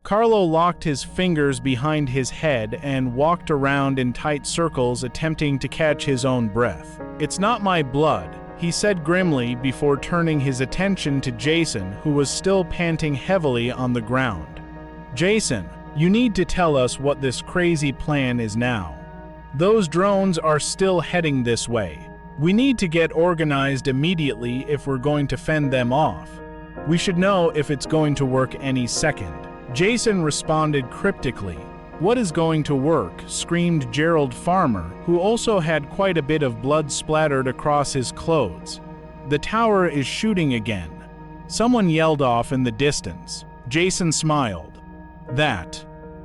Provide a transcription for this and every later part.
Carlo locked his fingers behind his head and walked around in tight circles, attempting to catch his own breath. "It's not my blood," he said grimly before turning his attention to Jason, who was still panting heavily on the ground. "Jason, you need to tell us what this crazy plan is now. Those drones are still heading this way. We need to get organized immediately if we're going to fend them off. We should know if it's going to work any second." Jason responded cryptically. "What is going to work?" screamed Gerald Farmer, who also had quite a bit of blood splattered across his clothes. "The tower is shooting again," someone yelled off in the distance. Jason smiled.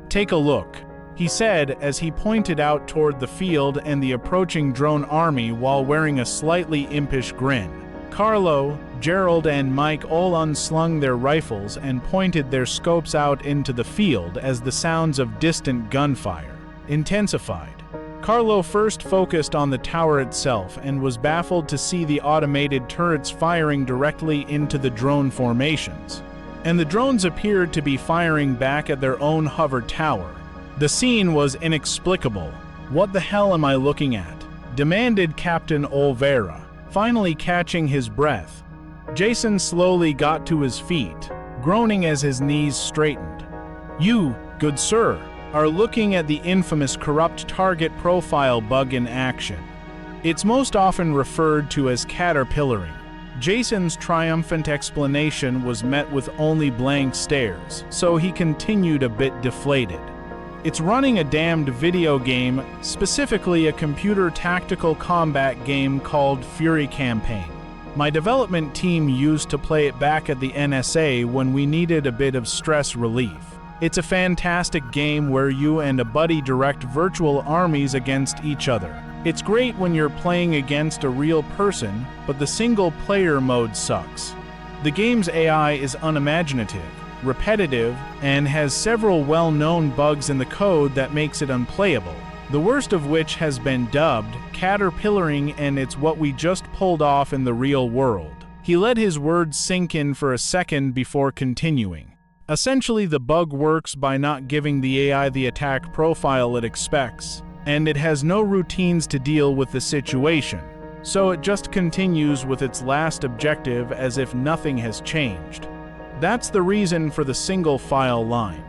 Take a look," he said as he pointed out toward the field and the approaching drone army while wearing a slightly impish grin. Carlo, Gerald, and Mike all unslung their rifles and pointed their scopes out into the field as the sounds of distant gunfire intensified. Carlo first focused on the tower itself and was baffled to see the automated turrets firing directly into the drone formations. And the drones appeared to be firing back at their own hover tower. The scene was inexplicable. "What the hell am I looking at?" demanded Captain Olvera, finally catching his breath. Jason slowly got to his feet, groaning as his knees straightened. "You, good sir, are looking at the infamous corrupt target profile bug in action. It's most often referred to as caterpillaring." Jason's triumphant explanation was met with only blank stares, so he continued a bit deflated. "It's running a damned video game, specifically a computer tactical combat game called Fury Campaign. My development team used to play it back at the NSA when we needed a bit of stress relief. It's a fantastic game where you and a buddy direct virtual armies against each other. It's great when you're playing against a real person, but the single-player mode sucks. The game's AI is unimaginative, repetitive, and has several well-known bugs in the code that makes it unplayable, the worst of which has been dubbed caterpillaring, and it's what we just pulled off in the real world." He let his words sink in for a second before continuing. "Essentially, the bug works by not giving the AI the attack profile it expects, and it has no routines to deal with the situation, so it just continues with its last objective as if nothing has changed. That's the reason for the single file line.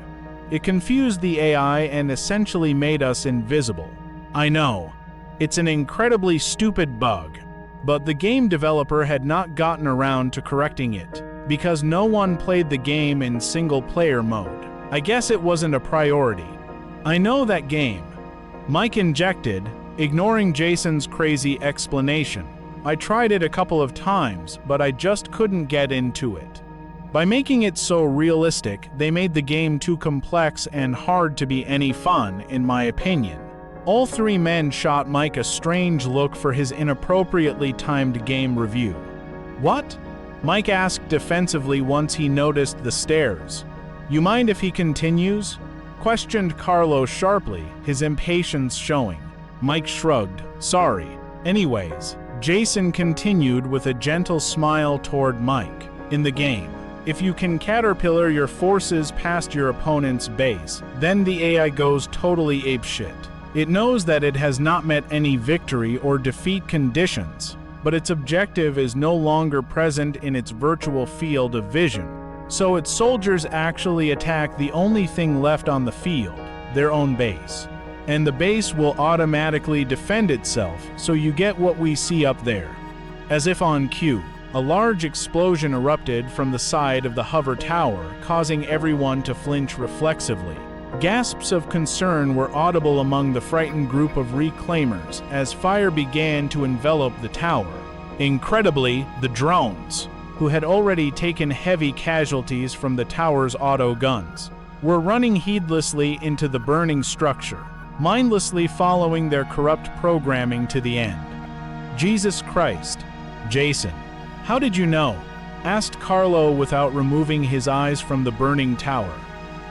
It confused the AI and essentially made us invisible. I know, it's an incredibly stupid bug, but the game developer had not gotten around to correcting it, because no one played the game in single-player mode. I guess it wasn't a priority." "I know that game," Mike injected, ignoring Jason's crazy explanation. "I tried it a couple of times, but I just couldn't get into it. By making it so realistic, they made the game too complex and hard to be any fun, in my opinion." All three men shot Mike a strange look for his inappropriately timed game review. "What?" Mike asked defensively once he noticed the stares. "You mind if he continues?" questioned Carlo sharply, his impatience showing. Mike shrugged. "Sorry. Anyways," Jason continued with a gentle smile toward Mike. "In the game, if you can caterpillar your forces past your opponent's base, then the AI goes totally apeshit. It knows that it has not met any victory or defeat conditions, but its objective is no longer present in its virtual field of vision. So its soldiers actually attack the only thing left on the field, their own base. And the base will automatically defend itself, so you get what we see up there." As if on cue, a large explosion erupted from the side of the hover tower, causing everyone to flinch reflexively. Gasps of concern were audible among the frightened group of reclaimers as fire began to envelop the tower. Incredibly, the drones, who had already taken heavy casualties from the tower's auto guns, were running heedlessly into the burning structure, mindlessly following their corrupt programming to the end. "Jesus Christ, Jason, how did you know?" asked Carlo without removing his eyes from the burning tower.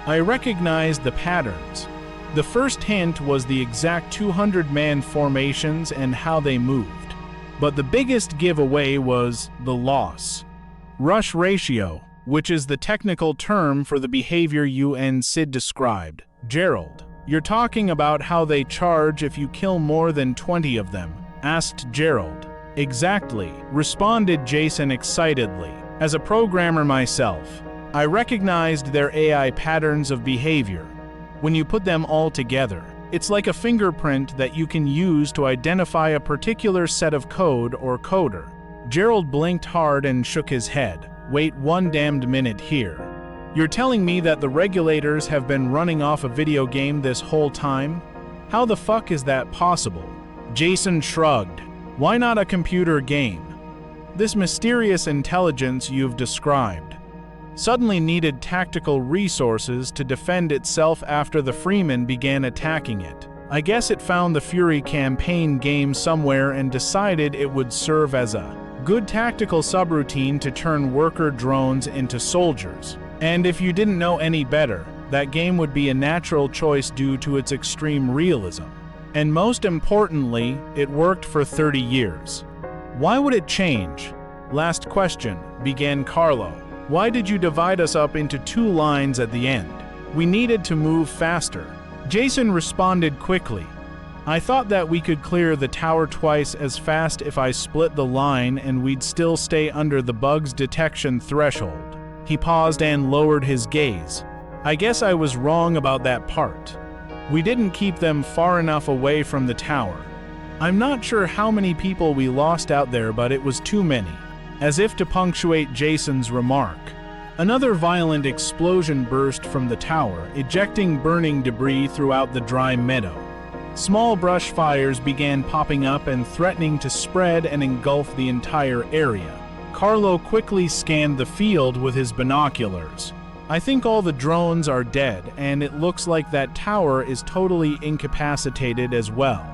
"I recognized the patterns. The first hint was the exact 200-man formations and how they moved. But the biggest giveaway was the loss. Rush ratio, which is the technical term for the behavior you and Sid described. Gerald, you're talking about how they charge if you kill more than 20 of them? Asked Gerald. Exactly, responded Jason excitedly. As a programmer myself, I recognized their AI patterns of behavior. When you put them all together, it's like a fingerprint that you can use to identify a particular set of code or coder. Gerald blinked hard and shook his head. Wait one damned minute here. You're telling me that the regulators have been running off a video game this whole time? How the fuck is that possible? Jason shrugged. Why not a computer game? This mysterious intelligence you've described suddenly needed tactical resources to defend itself after the Freemen began attacking it. I guess it found the Fury campaign game somewhere and decided it would serve as a good tactical subroutine to turn worker drones into soldiers. And if you didn't know any better, that game would be a natural choice due to its extreme realism. And most importantly, it worked for 30 years. Why would it change? Last question, began Carlo. Why did you divide us up into 2 lines at the end? We needed to move faster. Jason responded quickly. I thought that we could clear the tower twice as fast if I split the line and we'd still stay under the bug's detection threshold. He paused and lowered his gaze. I guess I was wrong about that part. We didn't keep them far enough away from the tower. I'm not sure how many people we lost out there, but it was too many. As if to punctuate Jason's remark, another violent explosion burst from the tower, ejecting burning debris throughout the dry meadow. Small brush fires began popping up and threatening to spread and engulf the entire area. Carlo quickly scanned the field with his binoculars. I think all the drones are dead, and it looks like that tower is totally incapacitated as well.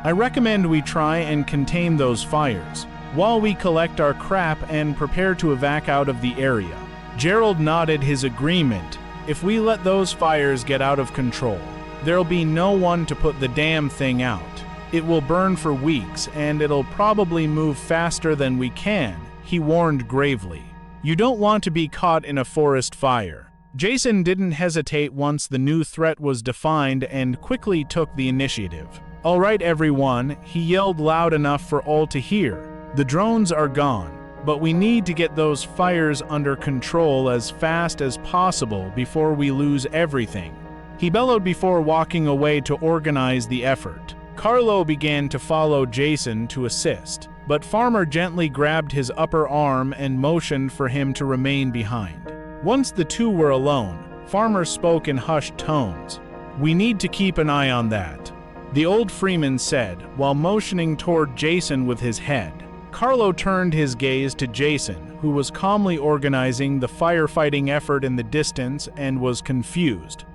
I recommend we try and contain those fires while we collect our crap and prepare to evac out of the area. Gerald nodded his agreement. If we let those fires get out of control, there'll be no one to put the damn thing out. It will burn for weeks, and it'll probably move faster than we can, he warned gravely. You don't want to be caught in a forest fire. Jason didn't hesitate once the new threat was defined and quickly took the initiative. All right, everyone, he yelled loud enough for all to hear. The drones are gone, but we need to get those fires under control as fast as possible before we lose everything. He bellowed before walking away to organize the effort. Carlo began to follow Jason to assist, but Farmer gently grabbed his upper arm and motioned for him to remain behind. Once the two were alone, Farmer spoke in hushed tones. We need to keep an eye on that, the old Freeman said, while motioning toward Jason with his head. Carlo turned his gaze to Jason, who was calmly organizing the firefighting effort in the distance and was confused.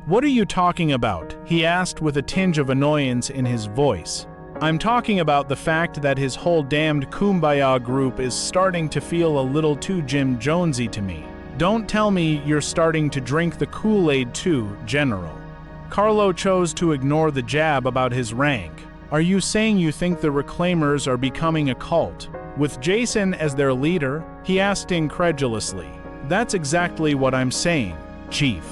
What are you talking about? He asked with a tinge of annoyance in his voice. I'm talking about the fact that his whole damned Kumbaya group is starting to feel a little too Jim Jonesy to me. Don't tell me you're starting to drink the Kool-Aid too, General. Carlo chose to ignore the jab about his rank. Are you saying you think the Reclaimers are becoming a cult, with Jason as their leader? He asked incredulously. That's exactly what I'm saying, Chief.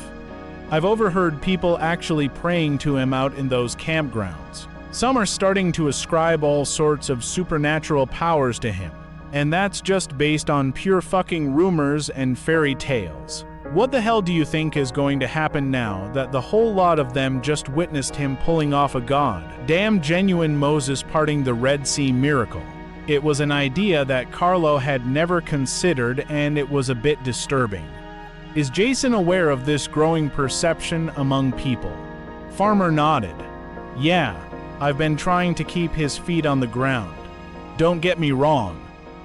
I've overheard people actually praying to him out in those campgrounds. Some are starting to ascribe all sorts of supernatural powers to him, and that's just based on pure fucking rumors and fairy tales. What the hell do you think is going to happen now that the whole lot of them just witnessed him pulling off a god-damn genuine Moses parting the Red Sea miracle? It was an idea that Carlo had never considered, and it was a bit disturbing. Is Jason aware of this growing perception among people? Farmer nodded. Yeah, I've been trying to keep his feet on the ground. Don't get me wrong.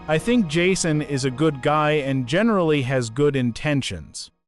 I think Jason is a good guy and generally has good intentions.